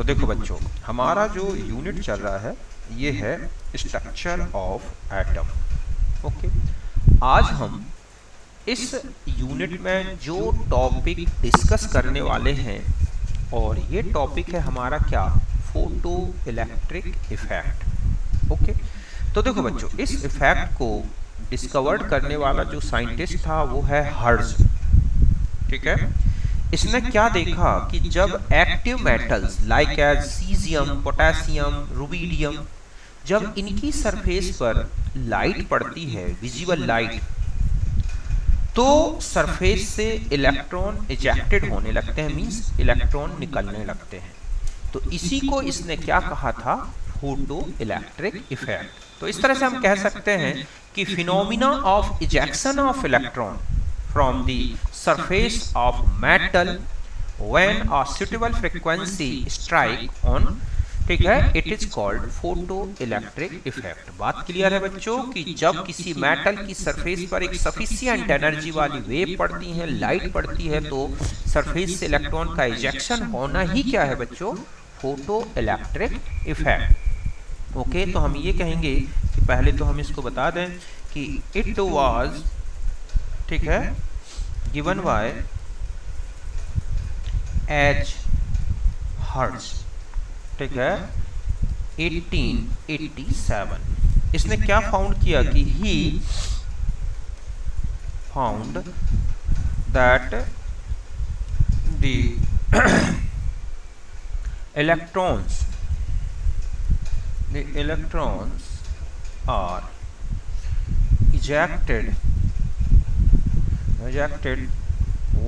तो देखो बच्चों, हमारा जो यूनिट चल रहा है ये है स्ट्रक्चर ऑफ एटम। ओके, आज हम इस यूनिट में जो टॉपिक डिस्कस करने वाले हैं, और ये टॉपिक है हमारा क्या, फोटो इलेक्ट्रिक इफेक्ट। ओके, तो देखो बच्चों, इस इफेक्ट को डिस्कवर्ड करने वाला जो साइंटिस्ट था वो है हर्ट्ज। ठीक है, इसने क्या देखा कि जब active metals like as caesium, potassium, rubidium, जब इनकी सरफेस पर लाइट पड़ती है, विजिबल लाइट, तो सरफेस से इलेक्ट्रॉन इजेक्टेड होने लगते हैं, मींस इलेक्ट्रॉन निकलने लगते हैं। तो इसी को इसने क्या कहा था, फोटो इलेक्ट्रिक इफेक्ट। तो इस तरह से हम कह सकते हैं कि phenomena of ejection of electron from the surface of metal when a suitable frequency strike on, ठीक है, it is called photoelectric effect। बात क्लियर है बच्चों कि जब किसी मेटल की सरफेस पर एक सफिशिएंट एनर्जी वाली वेव पड़ती है, लाइट पड़ती है, तो सरफेस से इलेक्ट्रॉन का इजेक्शन होना ही क्या है बच्चों, फोटो इलेक्ट्रिक इफेक्ट। ओके, तो हम ये कहेंगे कि पहले तो हम इसको बता दें कि इट वाज, ठीक है, गिवन बाय एच हर्ट्ज, ठीक है, 1887। इसने क्या फाउंड किया कि he found that the electrons are ejected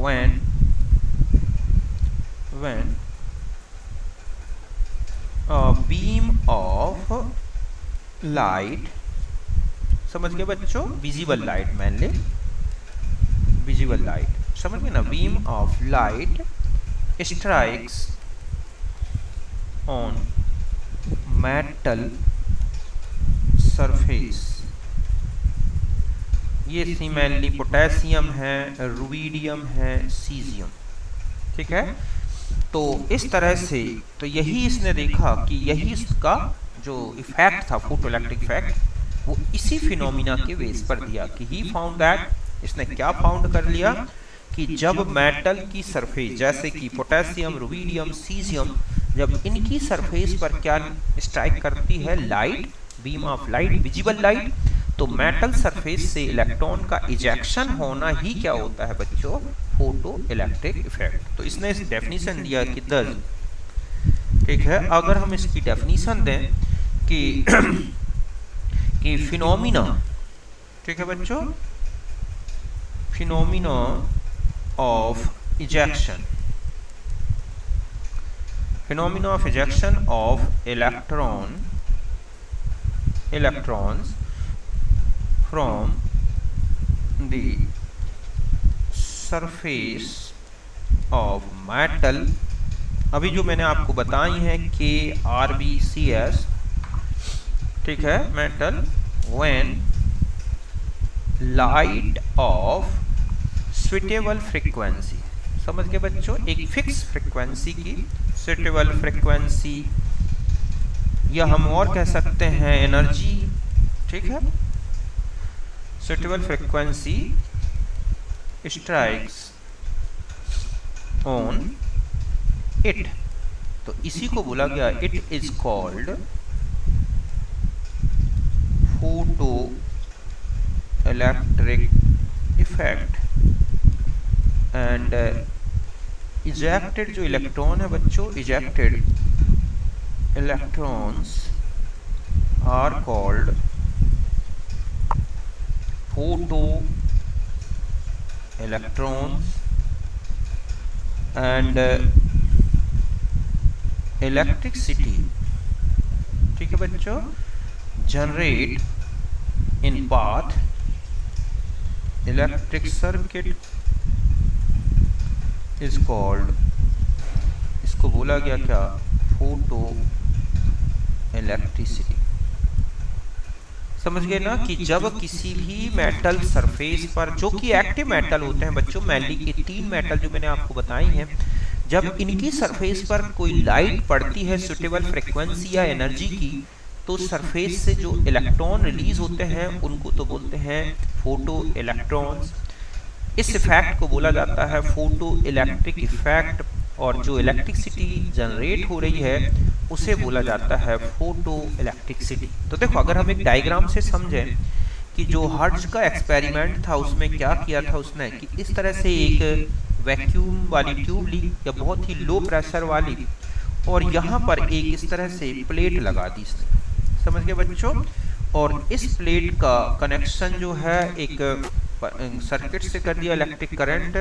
when a beam of light, समझ गए बच्चों, visible light, mainly visible light, समझ गए ना, beam of light strikes on metal surface. ये सी मेनली पोटेशियम है, रुबिडियम है, सीजियम। ठीक है, तो इस तरह से, तो यही इसने देखा कि यही इसका जो इफेक्ट था, फोटो इलेक्ट्रिक इफेक्ट, वो इसी फिनोमिना के बेस पर दिया कि ही फाउंड दैट, इसने क्या फाउंड कर लिया कि जब मेटल की सरफेस, जैसे कि पोटेशियम, रुबिडियम, सीजियम, जब इनकी सरफेस पर क्या स्ट्राइक करती है, light, beam of light, visible light, तो मेटल सरफेस से इलेक्ट्रॉन का इजेक्शन होना ही क्या होता है बच्चों, फोटो इलेक्ट्रिक इफेक्ट। तो इसने इस डेफिनेशन दिया कि दस, ठीक है, अगर हम इसकी डेफिनेशन दें कि फिनोमिना, ठीक है बच्चों, phenomena of ejection, phenomena of ejection of electrons from the surface of metal, अभी जो मैंने आपको बताई हैं KRBCS, ठीक है, metal, when light of suitable frequency, समझ के बच्चों, एक फिक्स फ्रिक्वेंसी की सुटेबल फ्रिक्वेंसी, या हम और कह सकते हैं एनर्जी, ठीक है, suitable frequency strikes on it, तो इसी को बोला गया, it is called photo electric effect. And ejected जो इलेक्ट्रॉन है बच्चों, ejected electrons are called photo electrons, and electricity, ठीक है बच्चों, generate in path electric circuit is called, इसको बोला गया क्या, फोटो इलेक्ट्रिसिटी। समझ गए ना कि जब किसी भी मेटल सरफेस पर, जो कि एक्टिव मेटल होते हैं बच्चों, मेनली के तीन मेटल जो मैंने आपको बताई हैं, जब इनकी सरफेस पर कोई लाइट पड़ती है सुटेबल फ्रिक्वेंसी या एनर्जी की, तो सरफेस से जो इलेक्ट्रॉन रिलीज होते हैं उनको तो बोलते हैं फोटो इलेक्ट्रॉन्स। इस इफेक्ट को बोला जाता है फोटो इलेक्ट्रिक इफेक्ट, और जो इलेक्ट्रिसिटी जनरेट हो रही है उसे बोला जाता है फोटो इलेक्ट्रिसिटी। तो देखो, अगर हम एक डायग्राम से समझें कि जो हर्ट्ज का एक्सपेरिमेंट था उसमें क्या किया था उसने, कि इस तरह से एक वैक्यूम वाली ट्यूब ली या बहुत ही लो प्रेशर वाली, और यहाँ पर एक इस तरह से प्लेट लगा दी इसने, समझ गए बच्चों। और इस प्लेट का कनेक्शन जो है एक सर्किट से कर दिया, इलेक्ट्रिक करंट,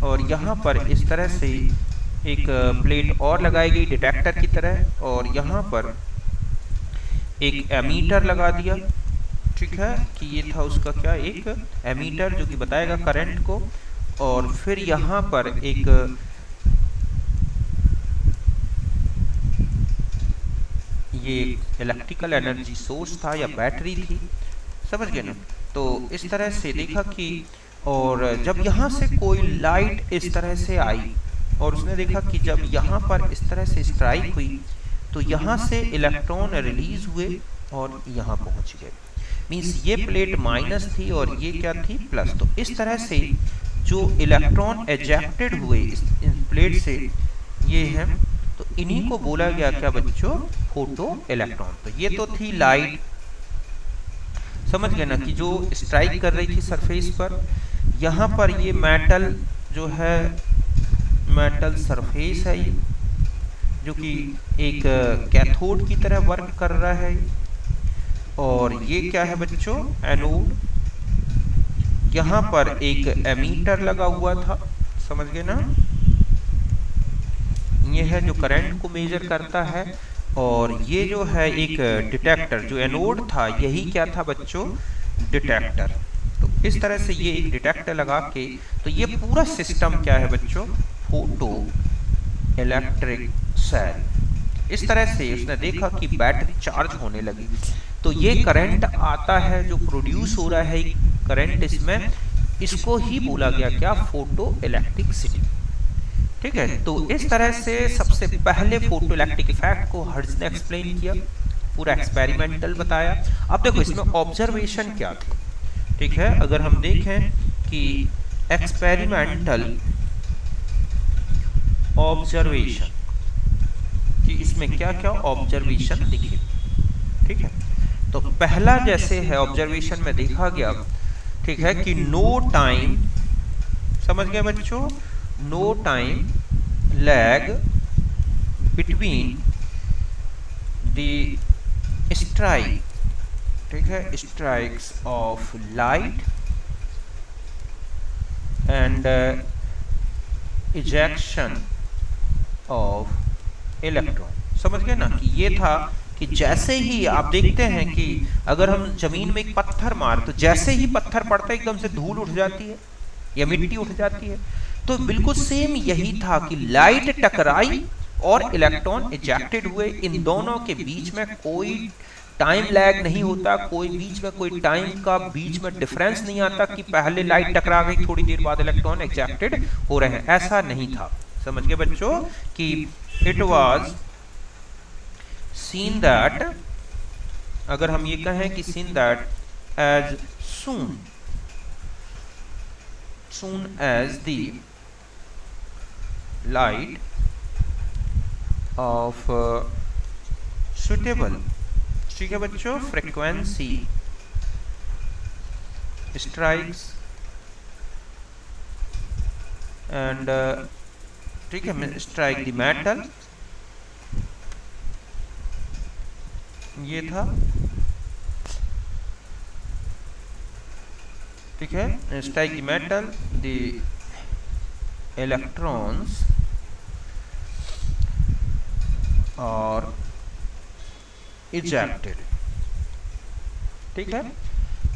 और यहाँ पर इस तरह से एक प्लेट और लगाई गई डिटेक्टर की तरह, और यहाँ पर एक एमीटर लगा दिया, ठीक है, कि ये था उसका क्या, एक एमीटर जो कि बताएगा करंट को। और फिर यहाँ पर एक ये इलेक्ट्रिकल एनर्जी सोर्स था या बैटरी थी, समझ गए ना। तो इस तरह से देखा कि, और जब यहाँ से कोई लाइट इस तरह से आई और उसने देखा कि जब यहाँ पर इस तरह से स्ट्राइक हुई तो यहाँ से इलेक्ट्रॉन रिलीज हुए और यहाँ पहुँच गए। मीन्स ये प्लेट माइनस थी और ये क्या थी, प्लस। तो इस तरह से जो इलेक्ट्रॉन एजेक्टेड हुए इस प्लेट से, ये है, तो इन्हीं को बोला गया क्या बच्चों, फोटो इलेक्ट्रॉन। तो ये तो थी लाइट, समझ गए ना, कि जो स्ट्राइक कर रही थी सरफेस पर। यहाँ पर ये मेटल जो है, मेटल सरफेस है ये, जो कि एक कैथोड की तरह वर्क कर रहा है। और ये क्या है बच्चों, एनोड। यहाँ पर एक एमीटर लगा हुआ था, समझ गए ना, ये है जो करंट को मेजर करता है। और ये जो है एक डिटेक्टर, जो एनोड था यही क्या था बच्चों, डिटेक्टर। तो इस तरह से ये एक डिटेक्टर लगा के, तो ये पूरा सिस्टम क्या है बच्चों, फोटो इलेक्ट्रिक सेल। इस तरह से उसने देखा कि बैटरी चार्ज होने लगी, तो ये करंट आता है जो प्रोड्यूस हो रहा है करंट इसमें, इसको ही बोला गया क्या, फोटो इलेक्ट्रिसिटी, ठीक है। तो इस तरह से सबसे पहले फोटो इलेक्ट्रिक इफेक्ट को हर्ट्ज ने एक्सप्लेन किया, पूरा एक्सपेरिमेंटल बताया। अब देखो इसमें ऑब्जर्वेशन क्या थी, ठीक है। अगर हम देखें कि एक्सपेरिमेंटल ऑब्जर्वेशन, कि इसमें क्या क्या ऑब्जर्वेशन दिखे, ठीक है। तो पहला जैसे है ऑब्जर्वेशन में देखा गया, ठीक है, कि नो टाइम, समझ गए बच्चों, no time lag between the strike, ठीक है, strikes of light and ejection of electron. समझ गए ना, कि ये था कि जैसे ही आप देखते हैं कि अगर हम जमीन में एक पत्थर मार, तो जैसे ही पत्थर पड़ता है एकदम से धूल उठ जाती है या मिट्टी उठ जाती है। तो बिल्कुल सेम यही था कि लाइट टकराई और इलेक्ट्रॉन इजेक्टेड हुए, इन दोनों के बीच में कोई टाइम लैग नहीं होता, कोई बीच में कोई टाइम का बीच में डिफरेंस नहीं आता कि पहले लाइट टकरा गई थोड़ी देर बाद इलेक्ट्रॉन इजेक्टेड हो रहे हैं, ऐसा नहीं था। समझ गए बच्चों, कि इट वाज सीन दैट, अगर हम ये कहें कि seen that as soon as the light of suitable, ठीक है बच्चों, frequency strikes and ठीक है, strike the metal, ये था, ठीक है, strike the metal, the electrons are ejected, ठीक है,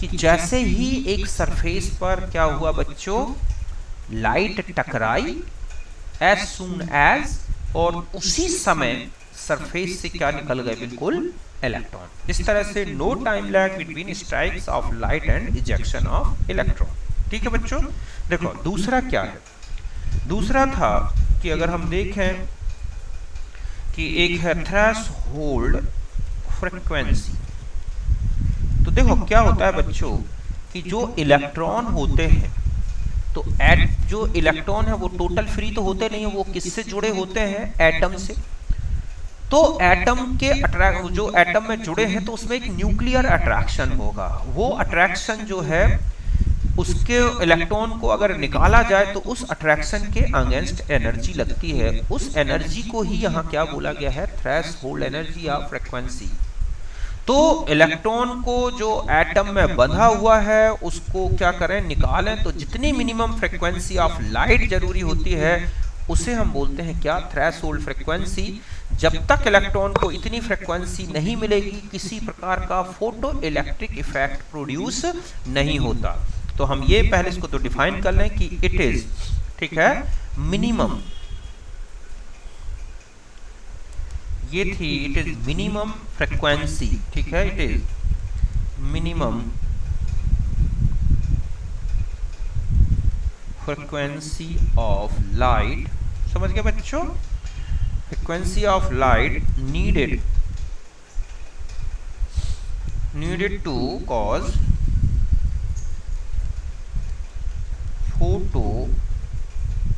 कि जैसे ही एक सरफेस पर क्या हुआ बच्चों, लाइट टकराई, as soon as, और उसी समय सरफेस से क्या निकल गए, बिल्कुल इलेक्ट्रॉन। इस तरह से no time lag between strikes of light and ejection of electron, ठीक है बच्चों। देखो दूसरा क्या है, दूसरा था कि अगर हम देखें कि एक है थ्रेशोल्ड फ्रीक्वेंसी, तो देखो क्या होता है बच्चों कि जो इलेक्ट्रॉन होते हैं, तो जो इलेक्ट्रॉन है वो टोटल फ्री तो होते नहीं है, वो किससे जुड़े होते हैं? एटम से। तो एटम के जो एटम में जुड़े हैं तो उसमें एक न्यूक्लियर अट्रैक्शन होगा। वो अट्रैक्शन जो है उसके इलेक्ट्रॉन को अगर निकाला जाए तो उस अट्रैक्शन के अगेंस्ट एनर्जी लगती है। उस एनर्जी को ही यहाँ क्या बोला गया है? थ्रेशोल्ड एनर्जी या फ्रीक्वेंसी। तो इलेक्ट्रॉन को जो एटम में बंधा हुआ है उसको क्या करें? निकालें। तो जितनी मिनिमम फ्रीक्वेंसी ऑफ लाइट जरूरी होती है उसे हम बोलते हैं क्या? Threshold frequency. जब तक इलेक्ट्रॉन को इतनी फ्रीक्वेंसी नहीं मिलेगी किसी प्रकार का फोटो इलेक्ट्रिक इफेक्ट प्रोड्यूस नहीं होता। तो हम ये पहले इसको तो डिफाइन कर लें कि इट इज, ठीक है, मिनिमम, ये थी, इट इज मिनिमम फ्रीक्वेंसी, ठीक है, it is minimum frequency of light. समझ गए बच्चों? Frequency of light needed to cause photo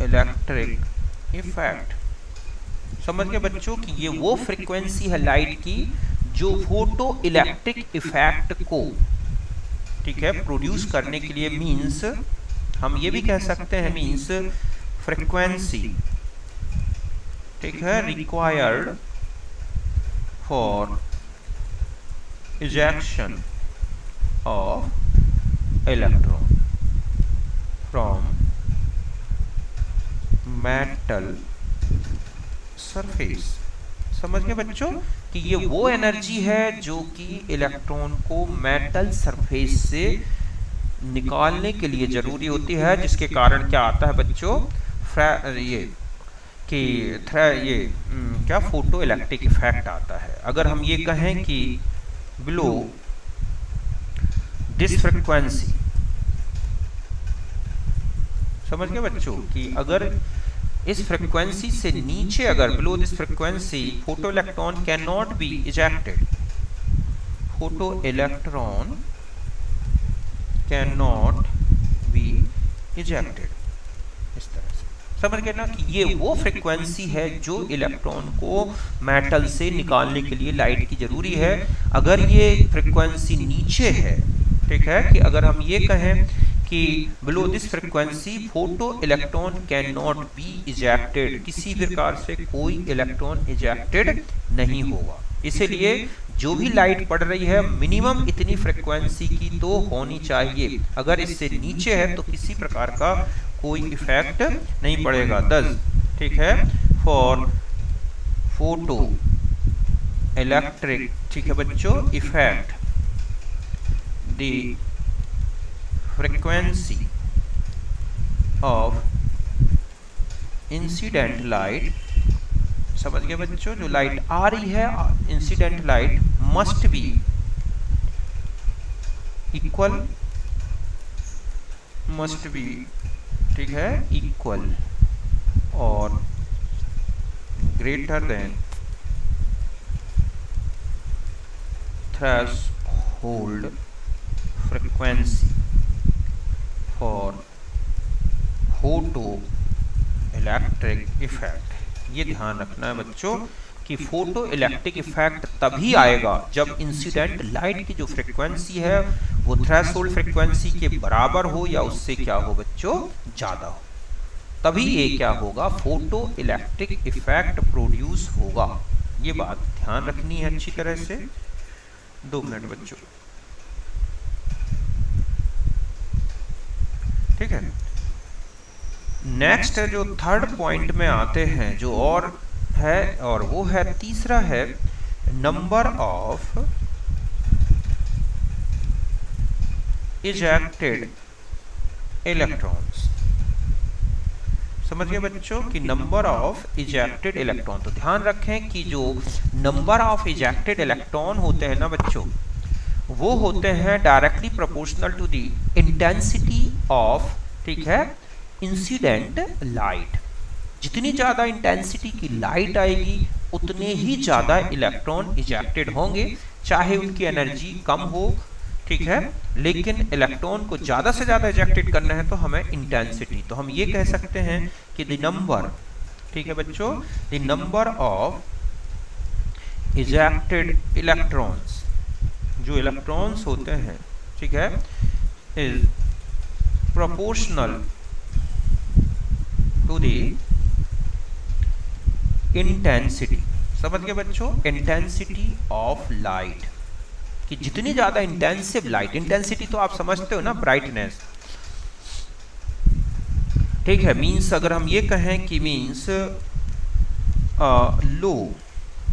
electric effect. समझ गए बच्चों कि ये वो फ्रीक्वेंसी है लाइट की जो फोटो इलेक्ट्रिक इफेक्ट को, ठीक है, प्रोड्यूस करने के लिए, मींस हम ये भी कह सकते हैं, मींस फ्रीक्वेंसी, ठीक है, required for ejection of electron from metal surface. समझ गए बच्चों कि ये वो एनर्जी है जो कि इलेक्ट्रॉन को मेटल सरफेस से निकालने के लिए जरूरी होती है, जिसके कारण क्या आता है बच्चों? ये कि ये क्या फोटो इलेक्ट्रिक इफेक्ट आता है। अगर हम ये कहें कि बिलो दिस फ्रीक्वेंसी, समझ गए बच्चों कि अगर इस फ्रीक्वेंसी से नीचे, अगर below this frequency photo electron can not be ejected, photo electron can not be ejected, इस तरह से। समझ गए ना कि ये वो फ्रीक्वेंसी है जो इलेक्ट्रॉन को मेटल से निकालने के लिए लाइट की जरूरी है। अगर ये फ्रीक्वेंसी नीचे है, ठीक है, कि अगर हम ये कहें कि below this frequency photo electron can not be ejected, किसी प्रकार से कोई इलेक्ट्रॉन इजेक्टेड नहीं होगा। इसीलिए जो भी लाइट पड़ रही है मिनिमम इतनी फ्रीक्वेंसी की तो होनी चाहिए। अगर इससे नीचे है तो किसी प्रकार का कोई इफेक्ट नहीं पड़ेगा। 10, ठीक है, फॉर फोटो इलेक्ट्रिक, ठीक है बच्चों, effect the frequency of incident light. समझ गए बच्चों? जो लाइट आ रही है, incident light, must be equal, must be, ठीक है, इक्वल और greater than threshold frequency for photo electric effect. ये ध्यान रखना है बच्चों कि फोटो इलेक्ट्रिक इफेक्ट तभी आएगा जब इंसिडेंट लाइट की जो फ्रीक्वेंसी है वो थ्रेशोल्ड फ्रीक्वेंसी के बराबर हो या उससे क्या हो बच्चों? ज्यादा हो, तभी ये क्या होगा? फोटो इलेक्ट्रिक इफेक्ट प्रोड्यूस होगा। ये बात ध्यान रखनी है अच्छी तरह से। 2 मिनट बच्चों, ठीक है। नेक्स्ट जो थर्ड पॉइंट में आते हैं जो और है, और वो है तीसरा है नंबर ऑफ इजेक्टेड इलेक्ट्रॉन्स। समझ गए बच्चों कि नंबर ऑफ इजेक्टेड इलेक्ट्रॉन। तो ध्यान रखें कि जो नंबर ऑफ इजेक्टेड इलेक्ट्रॉन होते हैं ना बच्चों, वो होते हैं directly proportional to the intensity of, ठीक है, इंसिडेंट लाइट। जितनी ज़्यादा इंटेंसिटी की लाइट आएगी उतने ही ज़्यादा इलेक्ट्रॉन इजेक्टेड होंगे, चाहे उनकी एनर्जी कम हो, ठीक है। लेकिन इलेक्ट्रॉन को ज़्यादा से ज़्यादा इजेक्टेड करना है तो हमें इंटेंसिटी, तो हम ये कह सकते हैं कि द नंबर, ठीक है बच्चों, the number of ejected electrons, जो इलेक्ट्रॉन्स होते हैं, ठीक है, is proportional to the intensity, समझ गए बच्चों, इंटेंसिटी ऑफ लाइट, कि जितनी ज्यादा इंटेंसिव लाइट, इंटेंसिटी तो आप समझते हो ना, ब्राइटनेस, ठीक है, मींस अगर हम ये कहें कि मींस लो,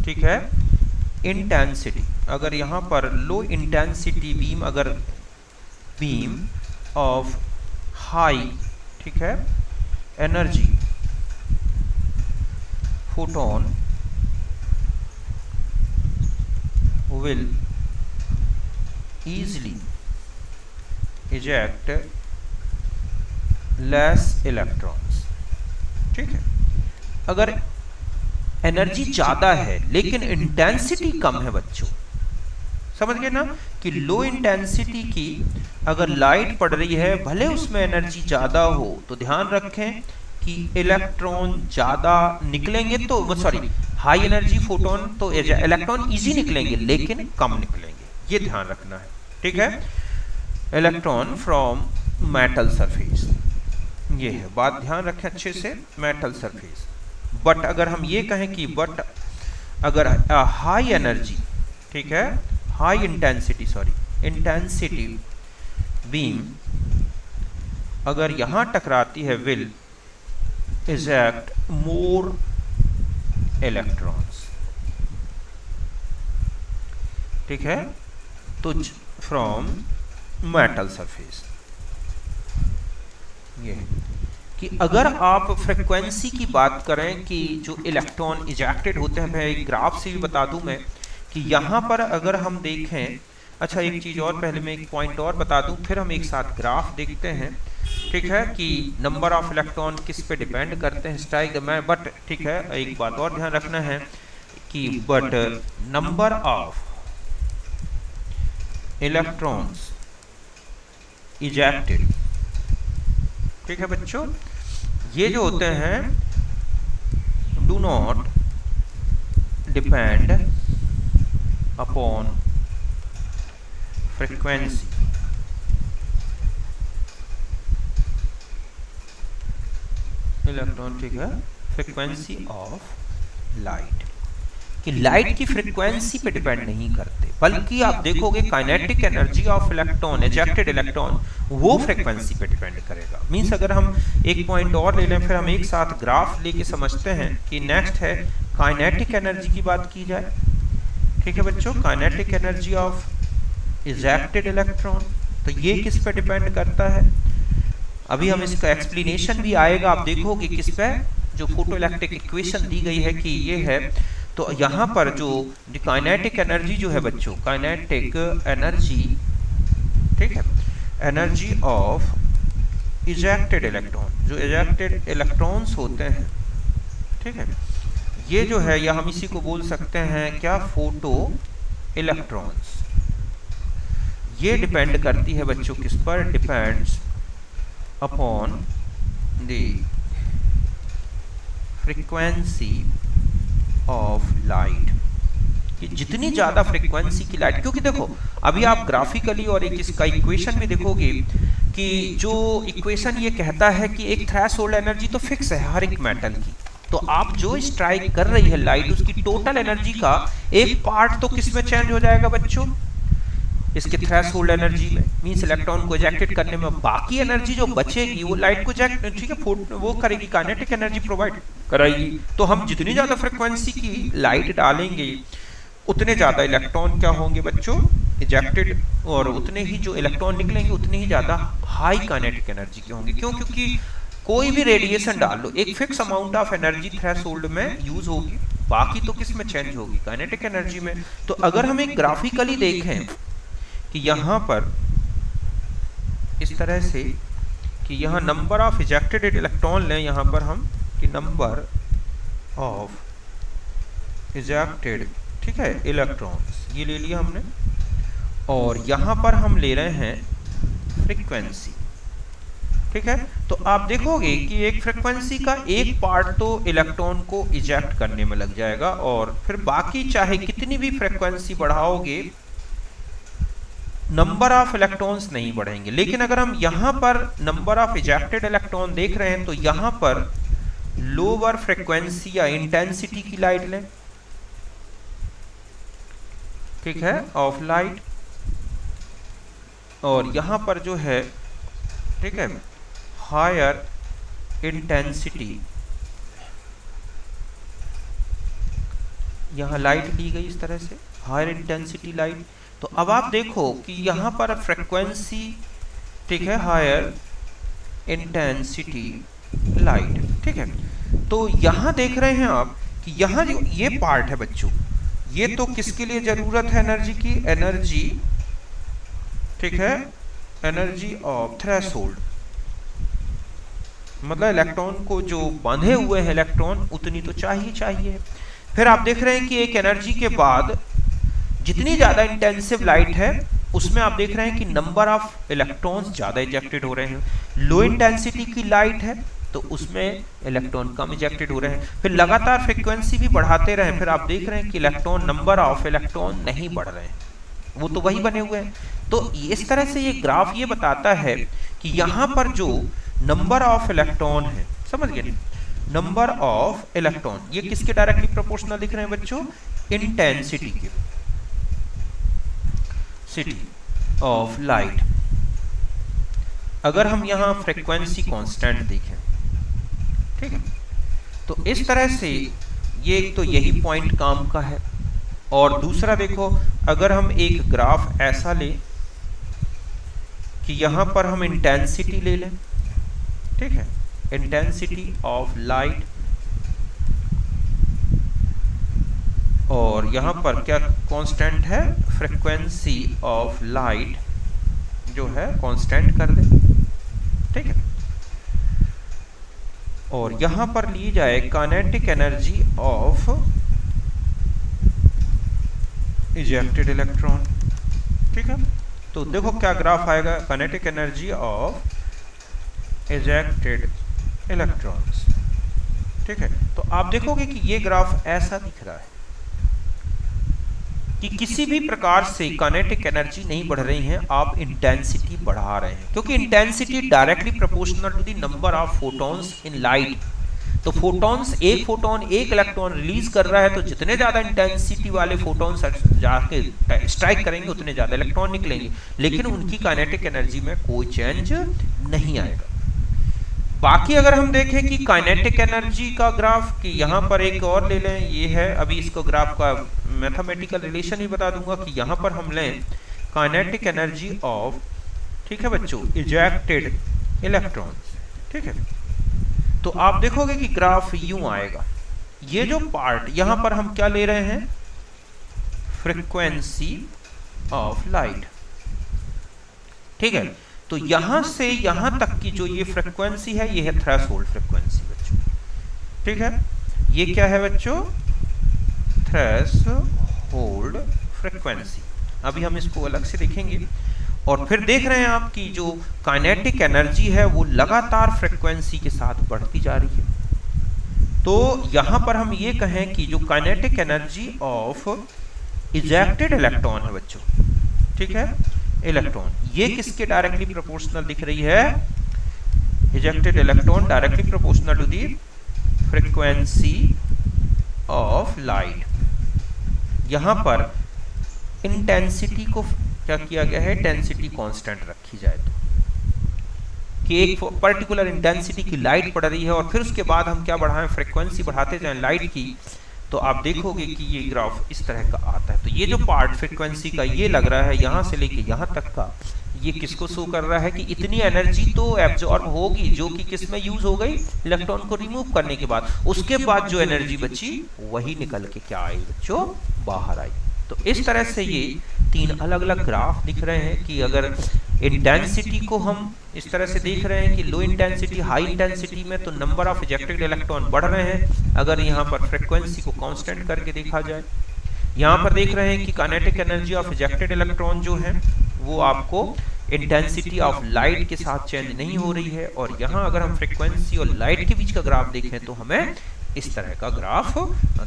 ठीक है, इंटेंसिटी, अगर यहां पर लो इंटेंसिटी बीम, अगर बीम ऑफ हाई, ठीक है, energy photon will easily eject less electrons, ठीक है। अगर एनर्जी ज्यादा है लेकिन इंटेंसिटी कम है बच्चों, समझ गए ना, कि लो इंटेंसिटी की अगर लाइट पड़ रही है, भले उसमें एनर्जी ज्यादा हो, तो ध्यान रखें कि इलेक्ट्रॉन ज्यादा निकलेंगे, तो सॉरी, हाई एनर्जी फोटोन तो इलेक्ट्रॉन इजी निकलेंगे लेकिन कम निकलेंगे, ये ध्यान रखना है, ठीक है। इलेक्ट्रॉन फ्रॉम मेटल सरफेस, ये है बात, ध्यान रखें अच्छे से, मेटल सरफेस। बट अगर हम ये कहें कि बट अगर हाई एनर्जी, ठीक है, high intensity, sorry, intensity beam अगर यहां टकराती है, विल eject more electrons, ठीक है, तो फ्रॉम मेटल सरफेस, ये कि अगर आप फ्रीक्वेंसी की बात करें कि जो इलेक्ट्रॉन इजेक्टेड होते हैं, मैं एक ग्राफ से भी बता दूं मैं कि यहां पर अगर हम देखें, अच्छा एक चीज और, पहले मैं एक पॉइंट और बता दूं, फिर हम एक साथ ग्राफ देखते हैं, ठीक है, कि नंबर ऑफ इलेक्ट्रॉन किस पे डिपेंड करते हैं, स्ट्राइक में, बट ठीक है, एक बात और ध्यान रखना है कि but number of electrons ejected, ठीक है बच्चों, ये जो होते हैं do not depend upon frequency, electron, ठीक है, फ्रीक्वेंसी ऑफ लाइट, कि लाइट की फ्रीक्वेंसी पे डिपेंड नहीं करते, बल्कि आप देखोगे kinetic energy of electron, ejected electron, वो फ्रीक्वेंसी पे डिपेंड करेगा। मींस अगर हम एक पॉइंट और ले लें, फिर हम एक साथ ग्राफ लेके समझते हैं कि नेक्स्ट है काइनेटिक एनर्जी की बात की जाए, ठीक है बच्चों, kinetic energy of ejected electron, तो ये किस पे डिपेंड करता है, अभी हम इसका एक्सप्लेनेशन भी आएगा, आप देखोगे किस पे, जो फोटो इलेक्ट्रिक इक्वेशन दी गई है कि ये है, तो यहाँ पर जो काइनेटिक एनर्जी जो है बच्चों, काइनेटिक एनर्जी, ठीक है, एनर्जी ऑफ इजेक्टेड इलेक्ट्रॉन, जो इजेक्टेड इलेक्ट्रॉन्स होते हैं, ठीक है, ये जो है, या हम इसी को बोल सकते हैं क्या, फोटो इलेक्ट्रॉन्स, ये डिपेंड करती है बच्चों किस पर, depends upon the frequency of light, कि जितनी ज्यादा फ्रीक्वेंसी की लाइट, क्योंकि देखो अभी आप ग्राफिकली और एक इसका इक्वेशन में देखोगे कि जो इक्वेशन ये कहता है कि एक थ्रेशोल्ड एनर्जी तो फिक्स है हर एक मेटल की, तो आप जो स्ट्राइक कर रही है लाइट, उसकी टोटल एनर्जी का एक पार्ट तो किस में चेंज हो जाएगा बच्चों, इसके थ्रेशोल्ड एनर्जी में, मींस इलेक्ट्रॉन को इजेक्टेड करने में, बाकी एनर्जी जो बचेगी वो लाइट को ठीक है वो करेगी, काइनेटिक एनर्जी प्रोवाइड कराएगी। तो हम जितनी ज्यादा फ्रीक्वेंसी की लाइट डालेंगे उतने ज्यादा इलेक्ट्रॉन क्या होंगे बच्चों, इजेक्टेड, और उतने ही जो इलेक्ट्रॉन निकलेंगे उतने ही ज्यादा हाई काइनेटिक एनर्जी के होंगे। क्यों? क्योंकि कोई भी रेडिएशन डाल लो, एक fix amount of energy threshold में यूज होगी, बाकी तो किस में चेंज होगी, काइनेटिक एनर्जी में। तो अगर हम एक ग्राफिकली देखें कि यहाँ पर इस तरह से कि यहाँ नंबर ऑफ इजेक्टेड इलेक्ट्रॉन लें, यहाँ पर हम कि नंबर ऑफ इजेक्टेड, ठीक है, इलेक्ट्रॉन्स, ये ले लिया हमने। और यहाँ पर हम ले रहे हैं फ्रीक्वेंसी, ठीक है। तो आप देखोगे कि एक फ्रीक्वेंसी का एक पार्ट तो इलेक्ट्रॉन को इजेक्ट करने में लग जाएगा, और फिर बाकी चाहे कितनी भी फ्रीक्वेंसी बढ़ाओगे नंबर ऑफ इलेक्ट्रॉन्स नहीं बढ़ेंगे। लेकिन अगर हम यहाँ पर नंबर ऑफ इजेक्टेड इलेक्ट्रॉन देख रहे हैं तो यहाँ पर लोअर फ्रीक्वेंसी या इंटेंसिटी की लाइट लें, ठीक है, ऑफ लाइट, और यहाँ पर जो है, ठीक है, हायर इंटेंसिटी, यहाँ लाइट ली गई इस तरह से, हायर इंटेंसिटी लाइट। तो अब आप देखो कि यहाँ पर फ्रीक्वेंसी, ठीक है, हायर इंटेंसिटी लाइट, ठीक है। तो यहाँ देख रहे हैं आप कि यहाँ जो ये पार्ट है बच्चों, ये तो किसके लिए जरूरत है एनर्जी की, एनर्जी, ठीक है, एनर्जी ऑफ थ्रेशोल्ड, मतलब इलेक्ट्रॉन को जो बांधे हुए हैं इलेक्ट्रॉन उतनी तो चाहिए। फिर आप देख रहे हैं कि एक एनर्जी के बाद जितनी ज्यादा इंटेंसिव लाइट है उसमें आप देख रहे हैं कि नंबर ऑफ इलेक्ट्रॉन्स ज्यादा इजेक्टेड हो रहे हैं। लो इंटेंसिटी की लाइट है तो उसमें इलेक्ट्रॉन कम इजेक्टेड हो रहे हैं। फिर लगातार फ्रीक्वेंसी भी बढ़ाते रहे, फिर आप देख रहे हैं कि इलेक्ट्रॉन, नंबर ऑफ इलेक्ट्रॉन नहीं बढ़ रहे हैं, वो तो वही बने हुए हैं। तो इस तरह से ये ग्राफ ये बताता है कि यहाँ पर जो नंबर ऑफ इलेक्ट्रॉन है, समझ गए, नंबर ऑफ इलेक्ट्रॉन ये किसके डायरेक्टली प्रोपोर्शनल दिख रहे हैं बच्चों, इंटेंसिटी के, सिटी ऑफ लाइट। अगर हम यहाँ फ्रीक्वेंसी कांस्टेंट देखें, ठीक है, तो इस तरह से ये एक तो यही पॉइंट काम का है। और दूसरा देखो, अगर हम एक ग्राफ ऐसा लें कि यहाँ पर हम इंटेंसिटी ले लें, ठीक है, इंटेंसिटी ऑफ लाइट, और यहाँ पर क्या कांस्टेंट है, फ्रीक्वेंसी ऑफ लाइट जो है कांस्टेंट कर दे, ठीक है। और यहाँ पर ली जाए kinetic energy of ejected electron, ठीक है। तो देखो क्या ग्राफ आएगा, kinetic energy of ejected electrons, ठीक है। तो आप देखोगे कि ये ग्राफ ऐसा दिख रहा है कि किसी भी प्रकार से काइनेटिक एनर्जी नहीं बढ़ रही है, आप इंटेंसिटी बढ़ा रहे हैं, क्योंकि intensity directly proportional to the number of photons in light. तो फोटॉन्स, एक फोटोन एक इलेक्ट्रॉन रिलीज कर रहा है, तो जितने ज्यादा इंटेंसिटी वाले फोटॉन्स जाके स्ट्राइक करेंगे उतने ज्यादा इलेक्ट्रॉन निकलेंगे, लेकिन उनकी काइनेटिक एनर्जी में कोई चेंज नहीं आएगा। बाकी अगर हम देखें कि काइनेटिक एनर्जी का ग्राफ, कि यहाँ पर एक और ले लें, ये है, अभी इसको ग्राफ का मैथमेटिकल रिलेशन ही बता दूंगा कि यहाँ पर हम लें काइनेटिक एनर्जी ऑफ, ठीक है बच्चों, इजेक्टेड इलेक्ट्रॉन्स, ठीक है। तो आप देखोगे कि ग्राफ यूं आएगा, ये जो पार्ट यहाँ पर हम क्या ले रहे हैं, फ्रीक्वेंसी ऑफ लाइट, ठीक है। तो यहां से यहां तक की जो ये फ्रीक्वेंसी है, ये है थ्रेशोल्ड फ्रीक्वेंसी बच्चों, ठीक है। ये क्या है बच्चों, थ्रेशोल्ड फ्रीक्वेंसी। अभी हम इसको अलग से देखेंगे। और फिर देख रहे हैं आप कि जो काइनेटिक एनर्जी है वो लगातार फ्रीक्वेंसी के साथ बढ़ती जा रही है। तो यहां पर हम ये कहें कि जो kinetic energy of ejected electron है बच्चों, ठीक है, इलेक्ट्रॉन, ये किसके डायरेक्टली प्रोपोर्शनल दिख रही है, ejected electron directly proportional to the frequency of light. यहां पर इंटेंसिटी को क्या किया गया है, इंटेंसिटी कांस्टेंट रखी जाए, तो कि एक पर्टिकुलर इंटेंसिटी की लाइट पड़ रही है और फिर उसके बाद हम क्या बढ़ाएं, फ्रीक्वेंसी बढ़ाते जाएं लाइट की, तो आप देखोगे कि ये ग्राफ इस तरह का आता है। तो ये जो पार्ट फ्रीक्वेंसी का ये लग रहा है यहां से लेके यहां तक का, ये किसको शो कर रहा है कि इतनी एनर्जी तो एब्जॉर्ब होगी, जो कि किस में यूज हो गई, इलेक्ट्रॉन को रिमूव करने के बाद। उसके बाद जो एनर्जी बची वही निकल के क्या आई बच्चों, बाहर आई। तो इस तरह से ये तीन अलग अलग ग्राफ दिख रहे हैं कि अगर इंटेंसिटी को हम इस तरह से देख रहे हैं कि लो इंटेंसिटी हाई इंटेंसिटी में तो नंबर ऑफ इजेक्टेड इलेक्ट्रॉन बढ़ रहे हैं, अगर यहाँ पर फ्रिक्वेंसी को कांस्टेंट करके देखा जाए। यहाँ पर देख रहे हैं कि kinetic energy of ejected electron जो है वो आपको इंटेंसिटी ऑफ लाइट के साथ चेंज नहीं हो रही है, और यहाँ अगर हम फ्रिक्वेंसी और लाइट के बीच का ग्राफ देखें तो हमें इस तरह का ग्राफ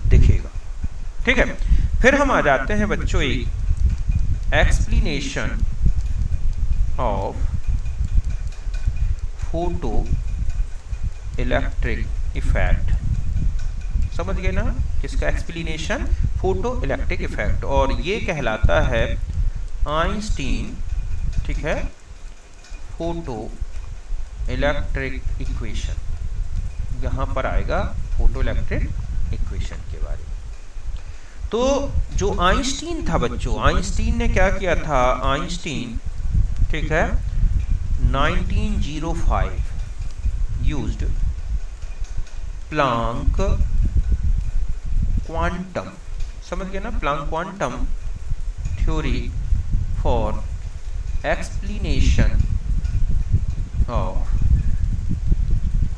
दिखेगा। ठीक है, फिर हम आ जाते हैं बच्चों एक explanation of photo electric effect. समझ गए ना, किसका एक्सप्लेनेशन? फोटो इलेक्ट्रिक इफेक्ट, और ये कहलाता है आइंस्टीन, ठीक है, फोटो इलेक्ट्रिक इक्वेशन। यहां पर आएगा फोटो इलेक्ट्रिक इक्वेशन के बारे में। तो जो आइंस्टीन था बच्चों, आइंस्टीन ने क्या किया था? आइंस्टीन, ठीक है, 1905 यूज्ड प्लांक क्वांटम, समझ गए ना, Planck quantum theory for explanation of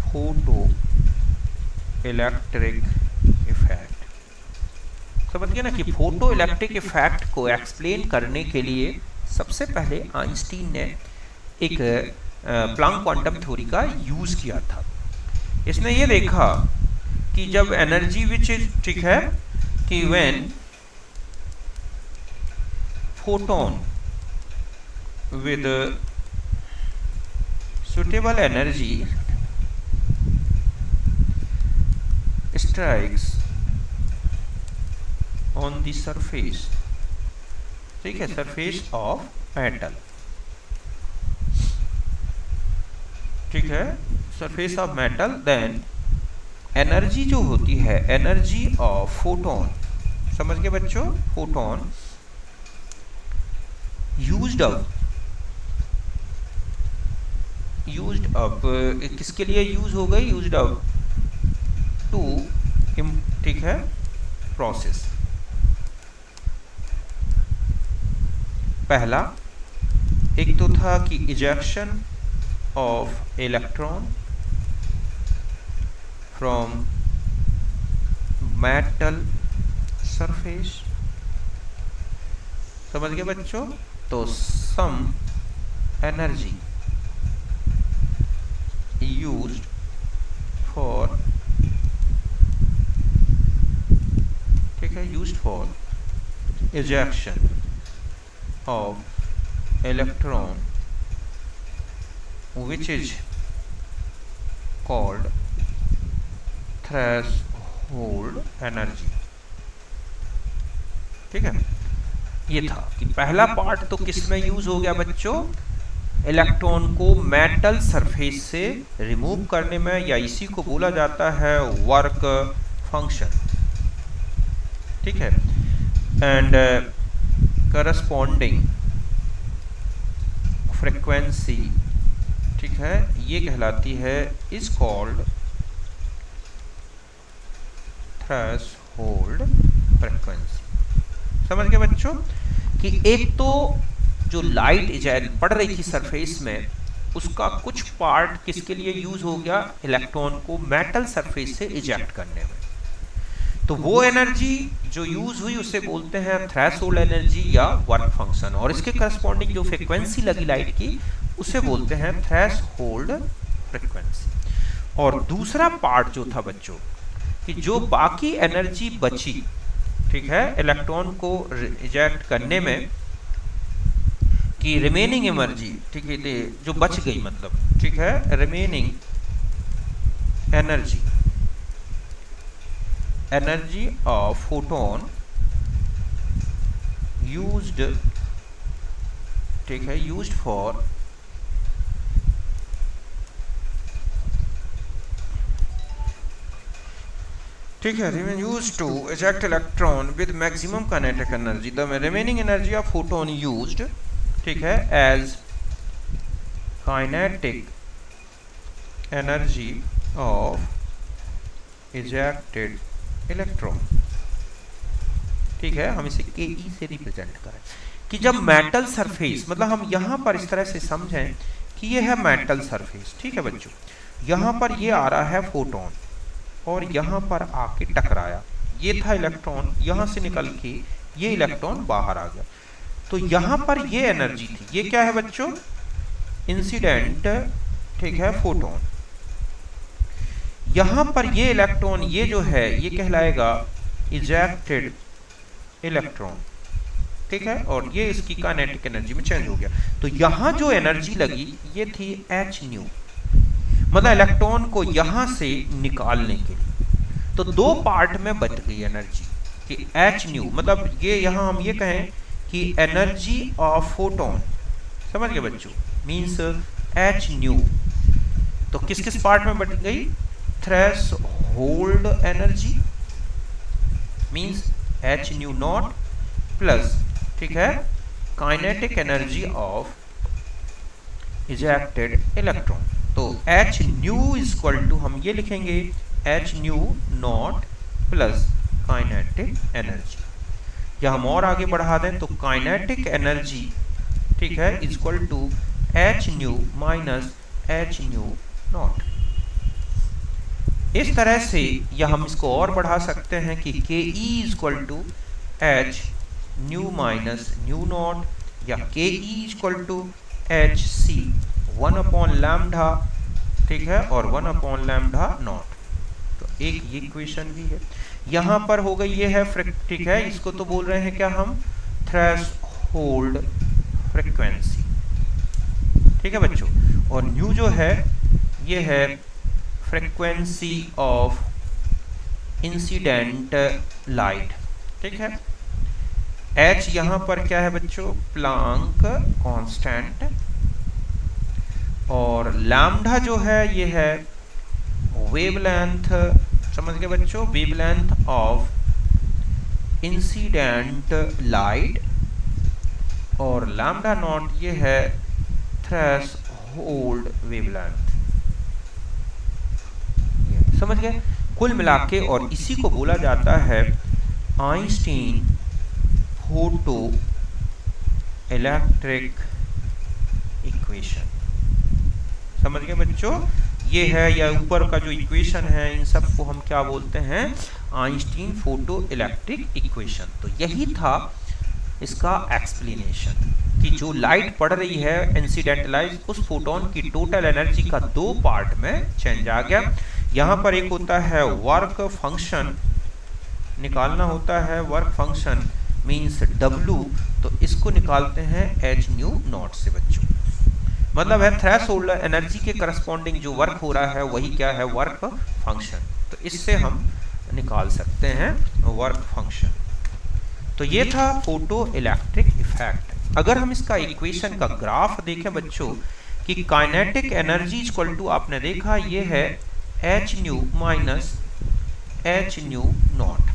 photo electric effect. समझ गए ना कि फोटो इलेक्ट्रिक इफेक्ट को एक्सप्लेन करने के लिए सबसे पहले आइंस्टीन ने एक प्लांक क्वांटम थ्योरी का यूज किया था। इसने ये देखा कि जब एनर्जी विच इज, ठीक है, कि when photon with suitable energy strikes on the surface, ठीक है, सरफेस ऑफ मेटल, ठीक है, surface of metal, then energy जो होती है, एनर्जी ऑफ फोटोन, समझ गए बच्चों, फोटोन यूज्ड अप किसके लिए यूज हो गई? यूज्ड अप टू, ठीक है, प्रोसेस। पहला एक तो था कि ejection of electron from metal surface, समझ गए बच्चों। तो सम एनर्जी यूज्ड फॉर, ठीक है, used for ejection of electron which is called threshold energy, ठीक है। ये था कि पहला पार्ट तो किस में यूज हो गया बच्चों? इलेक्ट्रॉन को मेटल सरफेस से रिमूव करने में, या इसी को बोला जाता है वर्क फंक्शन, ठीक है, एंड करस्पॉन्डिंग फ्रीक्वेंसी, ठीक है, ये कहलाती है, इज कॉल्ड थ्रेशोल्ड फ्रीक्वेंसी। समझ गए बच्चों कि एक तो जो लाइट पड़ रही थी सरफेस में, उसका कुछ पार्ट किसके लिए यूज हो गया? इलेक्ट्रॉन को मेटल सरफेस से इजेक्ट करने में। तो वो एनर्जी जो यूज हुई उसे बोलते हैं थ्रेशोल्ड एनर्जी या वर्क फंक्शन, और इसके करस्पॉन्डिंग जो फ्रीक्वेंसी लगी लाइट की उसे बोलते हैं थ्रेशोल्ड फ्रीक्वेंसी। और दूसरा पार्ट जो था बच्चों कि जो बाकी एनर्जी बची, ठीक है, इलेक्ट्रॉन को इजेक्ट करने में, कि रिमेनिंग एनर्जी, ठीक है, जो बच गई मतलब, ठीक है, remaining energy of photon used, ठीक है, यूज्ड फॉर, ठीक है, remain used to eject electron with maximum kinetic energy, the remaining energy of photon used, ठीक है, as kinetic energy of ejected electron, ठीक है, हम इसे ke से रिप्रेजेंट करें। कि जब मेटल सरफेस, मतलब हम यहाँ पर इस तरह से समझें कि ये है मेटल सरफेस, ठीक है बच्चों, यहाँ पर ये आ रहा है फोटोन और यहाँ पर आके टकराया, ये था इलेक्ट्रॉन, यहाँ से निकल के ये इलेक्ट्रॉन बाहर आ गया, तो यहाँ पर ये एनर्जी थी, ये क्या है बच्चों, इंसिडेंट, ठीक है, फोटोन। यहाँ पर ये इलेक्ट्रॉन, ये जो है ये कहलाएगा इजेक्टेड इलेक्ट्रॉन, ठीक है, और ये इसकी काइनेटिक एनर्जी में चेंज हो गया। तो यहाँ जो एनर्जी लगी ये थी एच न्यू, मतलब इलेक्ट्रॉन को यहाँ से निकालने के लिए। तो दो पार्ट में बच गई एनर्जी कि एच न्यू, मतलब ये यहाँ हम ये कहें कि एनर्जी ऑफ फोटोन, समझ गए बच्चों, मीन्स एच न्यू। तो किस किस पार्ट में बच गई, threshold energy means h nu naught plus, ठीक है, kinetic energy of ejected electron. तो h nu is equal to हम ये लिखेंगे h nu naught plus kinetic energy, या हम और आगे बढ़ा दें तो काइनेटिक एनर्जी, ठीक है, is equal to h nu minus h nu naught. इस तरह से, या हम इसको और बढ़ा सकते हैं कि K E is equal to h nu minus nu naught, या K E is equal to h c 1 upon lambda, ठीक है, और 1 अपॉन लैम्डा नॉट। तो एक ये इक्वेशन भी है, यहाँ पर हो गई, ये है ठीक है, इसको तो बोल रहे हैं क्या हम, थ्रेशोल्ड फ्रीक्वेंसी, ठीक है बच्चों, और न्यू जो है ये है फ्रीक्वेंसी ऑफ इंसिडेंट लाइट, ठीक है। एच यहाँ पर क्या है बच्चों, प्लांक कांस्टेंट, और लैम्डा जो है ये है वेवलेंथ, समझ गए बच्चों, वेवलेंथ ऑफ इंसिडेंट लाइट, और लैम्डा नॉट ये है थ्रेशोल्ड वेवलेंथ, समझ गए कुल मिला के। और इसी को बोला जाता है आइंस्टीन फोटो इलेक्ट्रिक इक्वेशन, समझ गए बच्चों, ये है, या ऊपर का जो इक्वेशन है इन सब को हम क्या बोलते हैं, आइंस्टीन फोटो इलेक्ट्रिक इक्वेशन। तो यही था इसका एक्सप्लेनेशन कि जो लाइट पड़ रही है इंसिडेंट लाइट, उस फोटोन की टोटल एनर्जी का दो पार्ट में चेंज आ गया। यहाँ पर एक होता है वर्क फंक्शन, निकालना होता है वर्क फंक्शन मीन्स W, तो इसको निकालते हैं एच न्यू नॉट से बच्चों, मतलब है थ्रेशोल्ड एनर्जी के करस्पॉन्डिंग जो वर्क हो रहा है वही क्या है, वर्क फंक्शन। तो इससे हम निकाल सकते हैं वर्क फंक्शन। तो ये था फोटो इलेक्ट्रिक इफेक्ट। अगर हम इसका इक्वेशन का ग्राफ देखें बच्चों कि काइनेटिक एनर्जी इक्वल टू, आपने देखा ये है H nu minus h nu naught,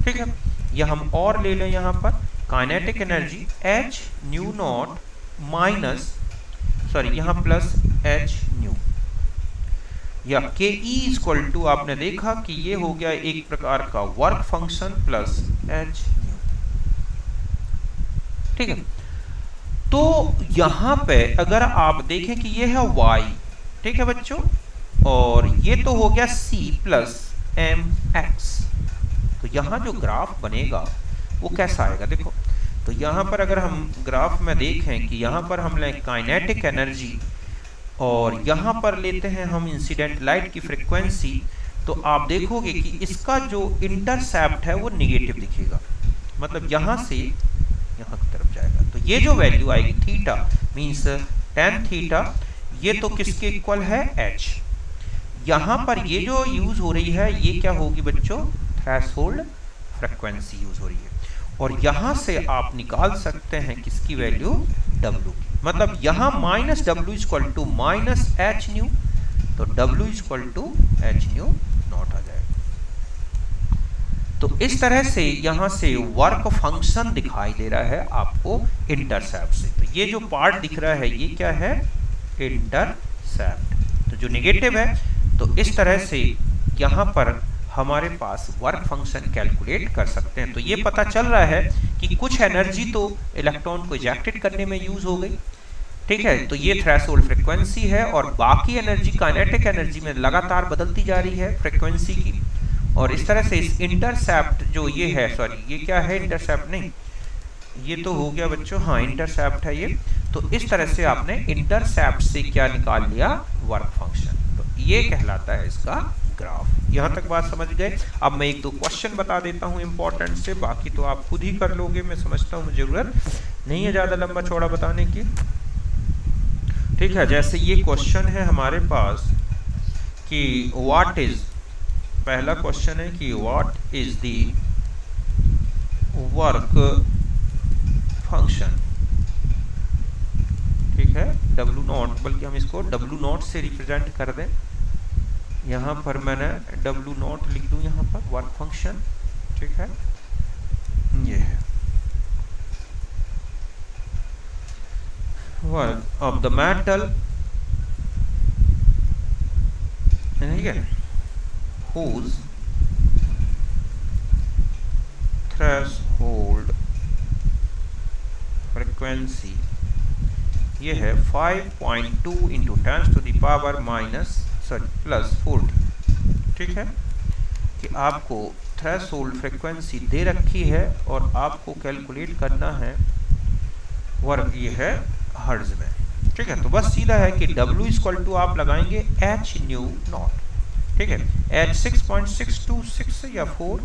ठीक है, या हम और ले लें यहाँ पर kinetic energy H nu not minus, sorry यहाँ प्लस एच न्यू, या के ई इक्वल टू, आपने देखा कि ये हो गया एक प्रकार का work function plus H nu, ठीक है। तो यहाँ पे अगर आप देखें कि ये है y, ठीक है बच्चों, और ये तो हो गया c प्लस एम एक्स। तो यहाँ जो ग्राफ बनेगा वो कैसा आएगा, देखो, तो यहाँ पर अगर हम ग्राफ में देखें कि यहाँ पर हम लें काइनेटिक एनर्जी और यहाँ पर लेते हैं हम इंसिडेंट लाइट की फ्रीक्वेंसी, तो आप देखोगे कि इसका जो इंटरसेप्ट है वो निगेटिव दिखेगा, मतलब यहाँ से यहाँ की तरफ जाएगा। तो ये जो वैल्यू आएगी थीटा मीन्स tan थीटा, ये तो किसके इक्वल है, h। यहाँ पर ये जो यूज हो रही है ये क्या होगी बच्चों, थ्रेशोल्ड फ्रीक्वेंसी यूज हो रही है, और यहाँ से आप निकाल सकते हैं किसकी वैल्यू, W की, मतलब यहाँ minus W equal to minus h nu, तो W equal to h nu naught आ जाएगा। तो इस तरह से यहाँ से वर्क फंक्शन दिखाई दे रहा है आपको इंटरसेप्ट से। तो ये जो पार्ट दिख रहा है ये क्या है, इंटरसेप्ट, तो जो नेगेटिव है। तो इस तरह से यहाँ पर हमारे पास वर्क फंक्शन कैलकुलेट कर सकते हैं। तो ये पता चल रहा है कि कुछ एनर्जी तो इलेक्ट्रॉन को इजेक्टेड करने में यूज हो गई, ठीक है, तो ये थ्रेशोल्ड फ्रीक्वेंसी है, और बाकी एनर्जी काइनेटिक एनर्जी में लगातार बदलती जा रही है फ्रीक्वेंसी की। और इस तरह से इस इंटरसेप्ट जो ये है, सॉरी ये क्या है, इंटरसेप्ट नहीं, ये तो हो गया बच्चों, हाँ इंटरसेप्ट है ये। तो इस तरह से आपने इंटरसेप्ट से क्या निकाल लिया, वर्क फंक्शन। तो ये कहलाता है इसका ग्राफ। यहां तक बात समझ गए। अब मैं एक दो क्वेश्चन बता देता हूं इंपॉर्टेंट से, बाकी तो आप खुद ही कर लोगे, मैं समझता हूं जरूरत नहीं है ज्यादा लंबा चौड़ा बताने की, ठीक है। जैसे ये क्वेश्चन है हमारे पास कि व्हाट इज, पहला क्वेश्चन है कि what is the work function, ठीक है, W नॉट, बल्कि हम इसको W नॉट से रिप्रेजेंट कर दें। यहां पर मैंने W नॉट लिख दूं, यहां पर वर्क फंक्शन, ठीक है, ये है वर्क ऑफ द मेटल, ठीक है, whose threshold frequency ये है 5.2 into 10 to the power minus plus 40, ठीक है, कि आपको थ्रेशोल्ड फ्रीक्वेंसी दे रखी है और आपको कैलकुलेट करना है वर्क, ये है हर्ट्ज में, ठीक है। तो बस सीधा है कि W इक्वल टू आप लगाएंगे h न्यू नॉट, ठीक है, h 6.626 या 4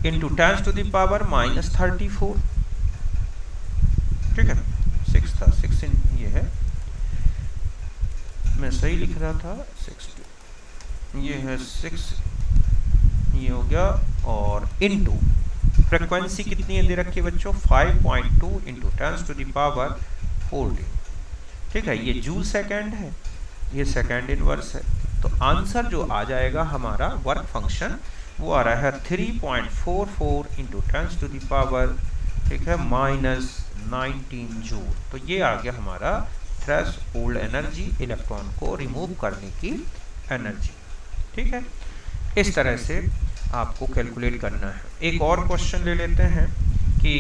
into 10 to the power minus 34, ठीक है, 6 था, 6 ये है, मैं सही लिख रहा था, 6 ये है 6 ये हो गया, और इनटू फ्रीक्वेंसी कितनी है दे रखी है बच्चों, 5.2 इंटू 10 टू द पावर 40, ठीक है, ये जूल सेकंड है, ये सेकंड इनवर्स है। तो आंसर जो आ जाएगा हमारा वर्क फंक्शन वो आ रहा है 3.44 इंटू 10 टू द पावर, ठीक है, माइनस 19 जूल। तो ये आ गया हमारा थ्रेशोल्ड एनर्जी, इलेक्ट्रॉन को रिमूव करने की एनर्जी, ठीक है। इस तरह से आपको कैलकुलेट करना है। एक और क्वेश्चन ले लेते हैं कि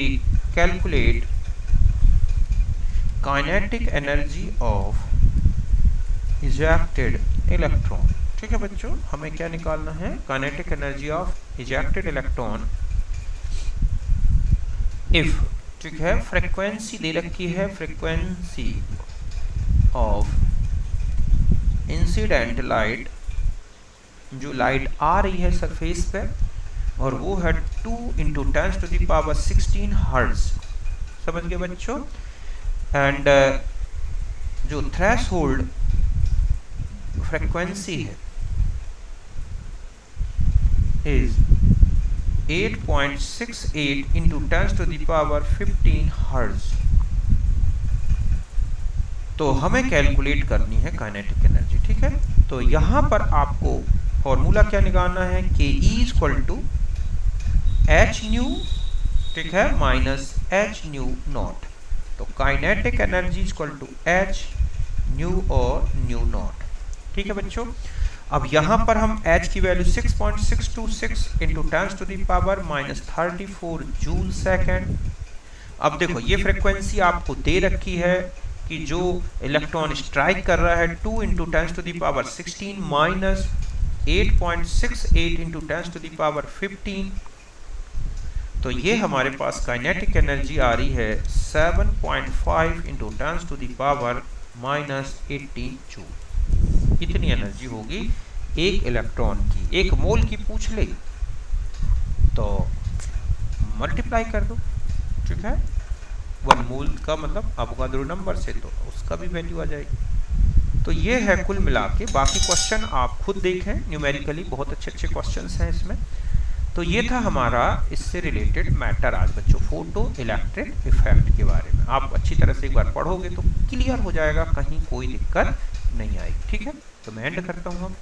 calculate kinetic energy of ejected electron, ठीक है बच्चों, हमें क्या निकालना है, kinetic energy of ejected electron if, ठीक है, फ्रीक्वेंसी दे रखी है, फ्रीक्वेंसी ऑफ इंसिडेंट लाइट, जो लाइट आ रही है सरफेस पे, और वो है 2 into 10 to the power 16 hertz, समझ गए बच्चों। एंड जो थ्रेशोल्ड फ्रीक्वेंसी है is 8.68 into 10 to the power 15 hertz. तो हमें कैलकुलेट करनी है काइनेटिक एनर्जी, ठीक है। तो यहां पर आपको फॉर्मूला क्या निकालना है, K E equal to h nu, ठीक है, माइनस एच न्यू नॉट। तो kinetic energy equal to h nu और न्यू नॉट, ठीक है बच्चों। अब यहां पर हम h की value 6.626 into 10 to the power minus 34 joule second. अब देखो ये फ्रीक्वेंसी आपको दे रखी है कि जो इलेक्ट्रॉन स्ट्राइक कर रहा है 2 into 10 to the power 16 minus 8.68 into 10 to the power 15। तो ये हमारे पास काइनेटिक एनर्जी आ रही है 7.5 into 10 to the power minus 18 joule. कितनी एनर्जी होगी एक इलेक्ट्रॉन की, एक मोल की पूछ ले तो मल्टीप्लाई कर दो, ठीक है, 1 मोल का मतलब अवोगाद्रो नंबर से, तो उसका भी वैल्यू आ जाएगी। तो ये है कुल मिला के। बाकी क्वेश्चन आप खुद देखें, न्यूमेरिकली बहुत अच्छे अच्छे क्वेश्चंस हैं इसमें। तो ये था हमारा इससे रिलेटेड मैटर आज बच्चों, फोटो इलेक्ट्रिक इफेक्ट के बारे में। आप अच्छी तरह से एक बार पढ़ोगे तो क्लियर हो जाएगा, कहीं कोई दिक्कत नहीं आएगी, ठीक है। तो मैं एंड करता हूँ अब।